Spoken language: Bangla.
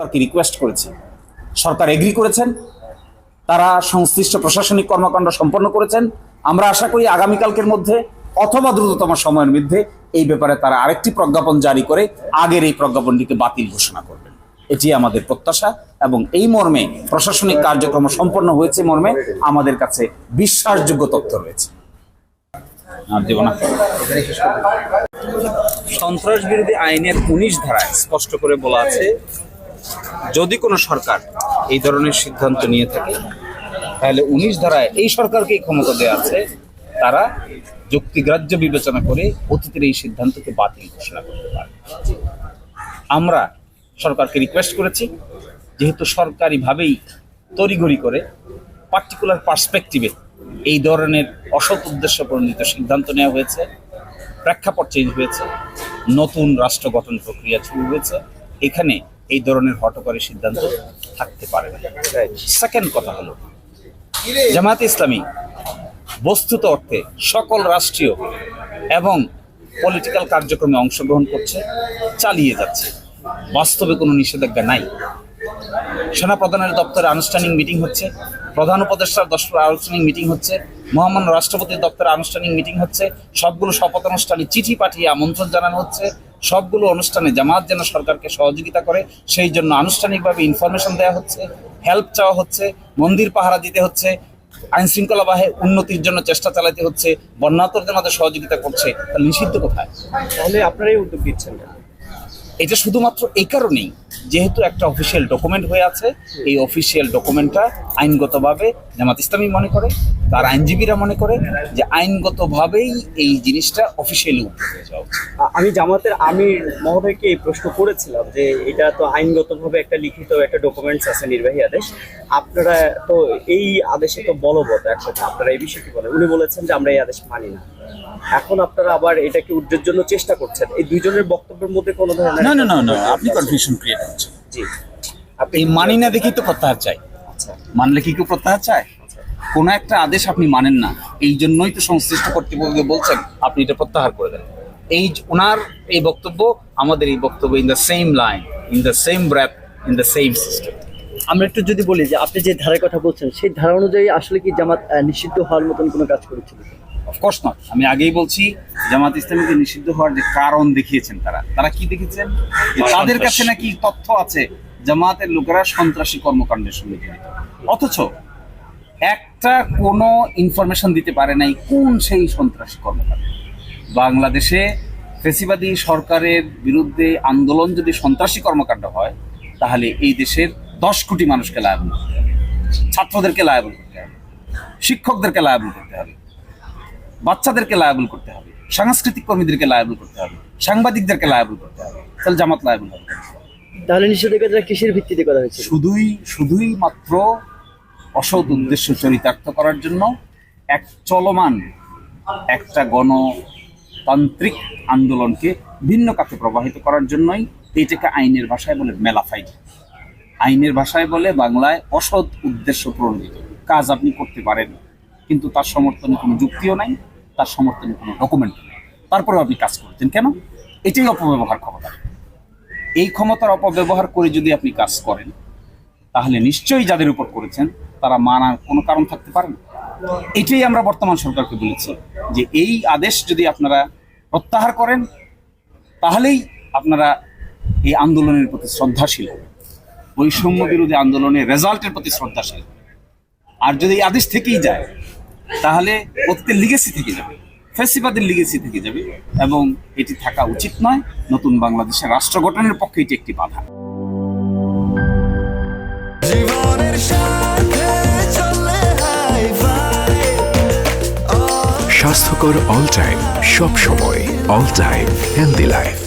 সরকারকে রিকোয়েস্ট করেছি, সরকার এগ্রি করেছেন, তারা সংশ্লিষ্ট প্রশাসনিক কর্মকাণ্ড সম্পন্ন করেছেন। আমরা আশা করি আগামীকালকের মধ্যে অথবা দ্রুততম সময়ের মধ্যে এই ব্যাপারে তারা আরেকটি প্রজ্ঞাপন জারি করে আগের এই প্রজ্ঞাপনটিকে বাতিল ঘোষণা করবেন। এটি আমাদের প্রত্যাশা এবং এই মর্মে প্রশাসনিক কার্যক্রম সম্পন্ন হয়েছে মর্মে আমাদের কাছে বিশ্বাসযোগ্য তথ্য রয়েছে। সন্ত্রাস বিরোধী আইনের 19 ধারায় স্পষ্ট করে বলা আছে, যদি কোনো সরকার এই ধরনের সিদ্ধান্ত নিয়ে থাকে তাহলে 19 ধারায় এই সরকারকেই ক্ষমতা দেওয়া আছে, তারা যুক্তিগ্রাহ্য বিবেচনা করে অতীতের এই সিদ্ধান্তকে বাতিল ঘোষণা করতে পারে। আমরা সরকারকে রিকোয়েস্ট করেছি, যেহেতু সরকারিভাবেই তড়িঘড়ি করে পার্টিকুলার পার্সপেক্টিভে এই ধরনের অসৎ উদ্দেশ্য প্রণীত সিদ্ধান্ত নেওয়া হয়েছে, প্রেক্ষাপট চেঞ্জ হয়েছে, নতুন রাষ্ট্র গঠন প্রক্রিয়া শুরু হয়েছে, এখানে এই ধরনের হঠকারী সিদ্ধান্ত থাকতে পারে না। সেকেন্ড কথা হলো, জামায়াতে ইসলামী বস্তুত অর্থে সকল রাষ্ট্রীয় এবং পলিটিক্যাল কার্যক্রমে অংশগ্রহণ করছে, চালিয়ে যাচ্ছে, বাস্তবে কোনো নিষেধাজ্ঞা নাই। সেনাপ্রধানের দপ্তরে আনুষ্ঠানিক মিটিং হচ্ছে, প্রধান উপদেষ্টার দপ্তরে আনুষ্ঠানিক মিটিং হচ্ছে, মহামান্য রাষ্ট্রপতির দপ্তরে আনুষ্ঠানিক মিটিং হচ্ছে, সবগুলো শপথ অনুষ্ঠানে চিঠি পাঠিয়ে আমন্ত্রণ জানানো হচ্ছে, সবগুলো অনুষ্ঠানে জামাত যেন সরকারকে সহযোগিতা করে সেই জন্য আনুষ্ঠানিকভাবে ইনফরমেশন দেওয়া হচ্ছে, হেল্প চাওয়া হচ্ছে, মন্দির পাহারা দিতে হচ্ছে, আইন শৃঙ্খলা বাহিনীর উন্নতির জন্য চেষ্টা চালাতে হচ্ছে, বন্যার্তদের মধ্যে সহযোগিতা করছে। তাহলে নিষিদ্ধ কোথায়? তাহলে আপনারা এই উদ্যোগ দিচ্ছেন না? এটা শুধুমাত্র এই কারণেই, যেহেতু একটা অফিসিয়াল ডকুমেন্ট হয়ে আছে, এই অফিসিয়াল ডকুমেন্টটা আইনগতভাবে জামাত ইসলামী মনে করে, তার আইনজীবীরা মনে করে যে আইনগতভাবেই এই জিনিসটা অফিসিয়ালি হয়ে যাওয়া উচিত। আমি জামাতের আমির মহোদয়কে এই প্রশ্ন করেছিলাম যে এটা তো আইনগতভাবে একটা লিখিত একটা ডকুমেন্টস আছে, নির্বাহী আদেশ, আপনারা তো এই আদেশে তো বলবৎ, একসাথে আপনারা এই বিষয়ে কি বলেন? উনি বলেছেন যে আমরা এই আদেশ মানি না। এখন আপনারা আবার এটাকে উদ্ধারের জন্য চেষ্টা করছেন। এই দুইজনের বক্তব্যের মধ্যে কোনো ধরনের না, আপনি কনফিউশন ক্রিয়েট করছেন। জি, আপনি মানি না দেখি তো প্রত্যাহার চাই। আচ্ছা, মানলে কি কেউ প্রত্যাহার চায়? কোন একটা আদেশ আপনি মানেন না, এই জন্যই তো সংশ্লিষ্ট কর্তৃপক্ষকে বলছেন আপনি এটা প্রত্যাহার করে দেন। এই ওনার এই বক্তব্য, আমাদের এই বক্তব্য in the same line, in the same breath, in the same system. আমরা একটু যদি বলি যে আপনি যে ধারার কথা বলছেন সেই ধারা অনুযায়ী আসলে কি জামাত নিষিদ্ধ হওয়ার মতন কোনো কাজ করেছিল? Of course not. আমি আগেই বলছি, জামাত ইসলামীকে নিষিদ্ধ হওয়ার যে কারণ দেখিয়েছেন তারা কি দেখেছেন? তাদের কাছে নাকি তথ্য আছে জামাতের লোকেরা সন্ত্রাসী কর্মকাণ্ডের সঙ্গে জড়িত, অথচ একটা কোনো ইনফরমেশন দিতে পারে নাই কোন সেই সন্ত্রাসী কর্মকাণ্ড। বাংলাদেশে ফ্যাসিবাদী সরকারের বিরুদ্ধে আন্দোলন যদি সন্ত্রাসী কর্মকাণ্ড হয় তাহলে এই দেশের 10 কোটি মানুষকে লায়াবল করতে হবে, ছাত্রদেরকে লায়াবল করতে হবে, শিক্ষকদেরকে লায়াবল করতে হবে, বাচ্চাদেরকে লায়াবল করতে হবে, সাংস্কৃতিক কর্মীদেরকে লায়াবল করতে হবে, সাংবাদিকদেরকে লায়াবল করতে হবে। তাহলে জামাত লায়াবল হবে। তাহলে নিষেধাজ্ঞাটা কিসের ভিত্তিতে করা হয়েছে? শুধুই মাত্র অসৎ উদ্দেশ্য চরিতার্থ করার জন্য, এক চলমান একটা গণতান্ত্রিক আন্দোলনকে ভিন্ন কাছে প্রবাহিত করার জন্যই এটাকে আইনের ভাষায় বলে মেলাফাইড, আইনের ভাষায় বলে বাংলায় অসৎ উদ্দেশ্য প্রণোদিত কাজ আপনি করতে পারেন, কিন্তু তার সমর্থনে কোনো যুক্তিও নাই, তার সমর্থনে কোনো ডকুমেন্টও নেই, তারপরেও আপনি কাজ করছেন কেন? এটাই অপব্যবহার ক্ষমতা। এই ক্ষমতার অপব্যবহার করে যদি আপনি কাজ করেন তাহলে নিশ্চয়ই যাদের উপর করেছেন তারা মানার কোনো কারণ থাকতে পারে না। এটাই আমরা বর্তমান সরকারকে বলেছি যে এই আদেশ যদি আপনারা প্রত্যাহার করেন তাহলেই আপনারা এই আন্দোলনের প্রতি শ্রদ্ধাশীল, বৈষম্য বিরোধী আন্দোলনের রেজাল্টের প্রতি শ্রদ্ধাশীল। আর যদি এই আদেশ থেকেই যায় তাহলে অতীতের লিগেসি থেকে যাবে, ফ্যাসিবাদের লিগেসি থেকে যাবে, এবং এটি থাকা উচিত নয়। নতুন বাংলাদেশের রাষ্ট্র গঠনের পক্ষে এটি একটি বাধা। স্বাস্থ্যকর অল টাইম, সব সময় অল টাইম হেলদি লাইফ।